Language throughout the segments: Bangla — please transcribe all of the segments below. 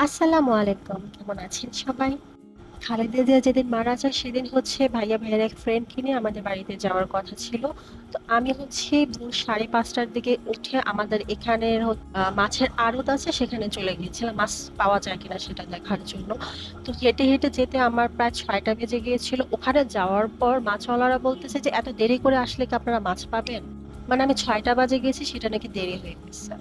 আসসালামু আলাইকুম, কেমন আছেন সবাই? খালেদা জিয়া যেদিন মারা যায় সেদিন ভাইয়া ভাইয়ের এক ফ্রেন্ডকে নিয়ে আমাদের বাড়িতে যাওয়ার কথা ছিল। তো আমি ভোর 5:30টার দিকে উঠে আমাদের এখানের মাছের আড়ত আছে, সেখানে চলে গিয়েছিলাম মাছ পাওয়া যায় কিনা সেটা দেখার জন্য। তো হেঁটে হেঁটে যেতে আমার প্রায় 6টা বেজে গিয়েছিল। ওখানে যাওয়ার পর মাছওয়ালারা বলতেছে যে এত দেরি করে আসলে কি আপনারা মাছ পাবেন? মানে আমি 6টা বাজে গেছি, সেটা নাকি দেরি হয়ে গেছে।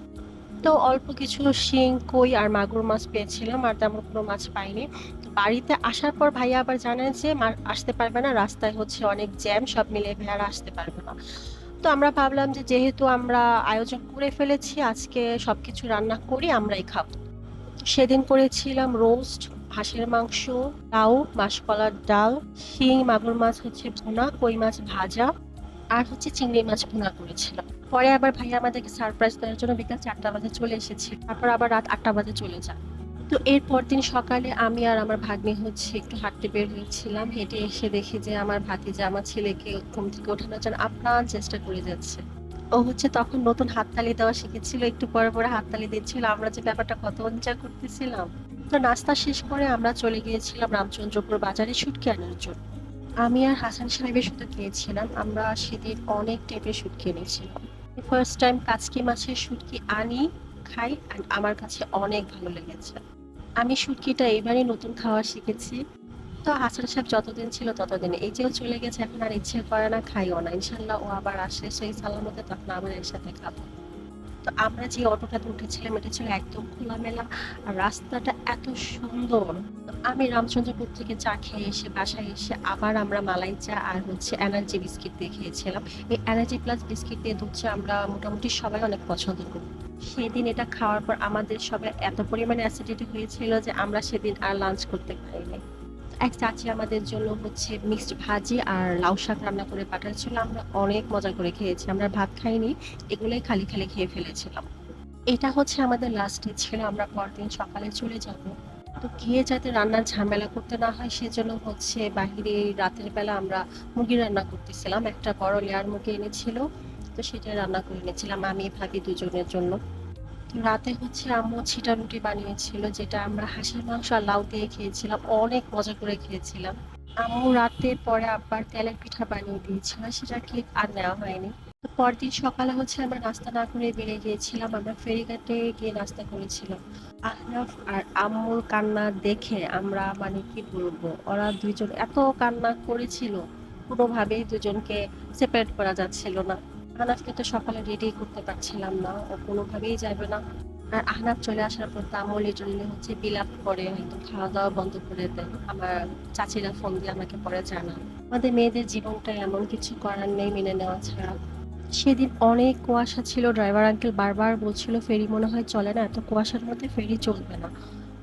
তো অল্প কিছু শিং, কই আর মাগুর মাছ পেয়েছিলাম, আর তেমন কোনো মাছ পাইনি। তো বাড়িতে আসার পর ভাইয়া আবার জানায় যে আসতে পারবে না, রাস্তায় অনেক জ্যাম, সব মিলিয়ে ভাইয়ারা আসতে পারবে না। তো আমরা ভাবলাম যে যেহেতু আমরা আয়োজন করে ফেলেছি, আজকে সবকিছু রান্না করি, আমরাই খাবো। তো সেদিন করেছিলাম রোস্ট, হাঁসের মাংস, লাউ, মাসকলার ডাল, শিং মাগুর মাছ ভুনা, কই মাছ ভাজা, আর চিংড়ি মাছ ভুনা করেছিলাম। পরে আবার ভাইয়া আমাদেরকে সারপ্রাইজ দেওয়ার জন্য বিকাল 4টা বাজে চলে এসেছিল, তারপর আবার রাত 8টা বাজে চলে যায়। তো এর পরদিন সকালে আমি আর আমার ভাগ্নি একটু হাঁটতে বের হয়েছিলাম। হেঁটে এসে দেখি যে আমার ভাতিজা আমার ছেলেকে ঘুম থেকে ওঠানোর জন্য আপ্রাণ চেষ্টা করে যাচ্ছে। ও তখন নতুন হাততালি দেওয়া শিখেছিল, একটু পরে পরে হাততালি দিচ্ছিল, আমরা যে ব্যাপারটা কত এনজয় করতেছিলাম। তো নাস্তা শেষ করে আমরা চলে গিয়েছিলাম রামচন্দ্রপুর বাজারে শুটকি আনার জন্য। আমি আর হাসান সাহেবের শুধু গিয়েছিলাম, আমরা সেদিন অনেক টাইপের শুটকি এনেছিলাম। ফার্স্ট টাইম কাচকি মাছের শুটকি আনি, খাই, and আমার কাছে অনেক ভালো লেগেছে। আমি শুটকিটা এবারই নতুন খাওয়া শিখেছি। তো হাসান সাহেব যতদিন ছিল ততদিন, এই যে ও চলে গেছে এখন আর ইচ্ছে করে না, খাইও না। ইনশাল্লাহ ও আবার আসলে সেই সালামতে, তখন আবার একসাথে খাবো। তো আমরা যে অটোটাতে উঠেছিলাম এটা ছিল একদম খোলামেলা, আর রাস্তাটা এত সুন্দর। তো আমি রামচন্দ্রপুর থেকে চা খেয়ে এসে বাসায় এসে আবার আমরা মালাই চা আর এনার্জি বিস্কিট দিয়ে খেয়েছিলাম। এই এনার্জি প্লাস বিস্কিট দিয়ে দুধ চা আমরা মোটামুটি সবাই অনেক পছন্দ করি। সেদিন এটা খাওয়ার পর আমাদের সবাই এত পরিমাণে অ্যাসিডিটি হয়েছিল যে আমরা সেদিন আর লাঞ্চ করতে পারিনি। এক চাচি আমাদের জন্য মিক্সড ভাজি আর লাউ শাক রান্না করে পাঠিয়েছিল, আমরা অনেক মজা করে খেয়েছি, আমরা ভাত খাইনি, এগুলোই খালি খালি খেয়ে ফেলেছিলাম। এটা আমাদের লাস্ট ডে ছিল, আমরা পরদিন সকালে চলে যাব। তো গিয়ে যাতে রান্নার ঝামেলা করতে না হয় সেজন্য বাহিরে রাতের বেলা আমরা মুরগি রান্না করতেছিলাম, একটা বড় লেয়ার মুরগি এনেছিল। তো সেটা রান্না করে নিয়েছিলাম আমি ভাবি দুজনের জন্য। তো রাতে আম্মু ছিটা রুটি বানিয়েছিল, যেটা আমরা হাঁসের মাংস আর লাউ দিয়ে খেয়েছিলাম, অনেক মজা করে খেয়েছিলাম। আম্মু রাতের পরে আবার তেলের পিঠা বানিয়ে দিয়েছিল, সেটা কি আর নেওয়া হয়নি। তো পরদিন সকালে আমরা নাস্তা না করে বেরিয়ে গিয়েছিলাম, আমরা ফেরিঘাটে গিয়ে নাস্তা করেছিলাম। আহনাফ আর আম্মুর কান্না দেখে আমরা মানে কি বলবো, ওরা দুইজন এত কান্না করেছিল, কোনোভাবেই দুজনকে সেপারেট করা যাচ্ছিল না। আহনাফকে তো সকালে রেডি করতে পারছিলাম না, ও কোনোভাবেই যাবে না। আর আহনাফ চলে আসার পর তো আম্মু লিটারালি বিলাপ করে একদম খাওয়া দাওয়া বন্ধ করে দেয়। আমার চাচিরা ফোন দিয়ে আমাকে পরে জানায়। আমাদের মেয়েদের জীবনটা এমন, কিছু করার নেই, মেনে নেওয়া ছাড়া। সেদিন অনেক কুয়াশা ছিল, ড্রাইভার আঙ্কেল বারবার বলছিল ফেরি মনে হয় চলে না, এত কুয়াশার মধ্যে ফেরি চলবে না।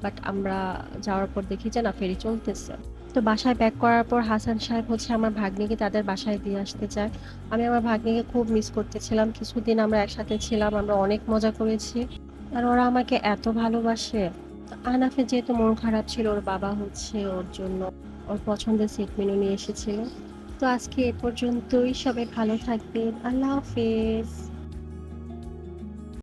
বাট আমরা যাওয়ার পর দেখি যে না, ফেরি চলতেছে। তো বাসায় ব্যাক করার পর হাসান সাহেব আমার ভাগ্নিকে তাদের বাসায় দিয়ে আসতে চায়। আমি আমার ভাগ্নিকে খুব মিস করতেছিলাম, কিছুদিন আমরা একসাথে ছিলাম, আমরা অনেক মজা করেছি, আর ওরা আমাকে এত ভালোবাসে। তো আহনাফের যেহেতু মন খারাপ ছিল, ওর বাবা ওর জন্য ওর পছন্দের সেট মেনু নিয়ে এসেছিল। তো আজকে এ পর্যন্তই, সবাই ভালো থাকবেন, আল্লাহ হাফেজ।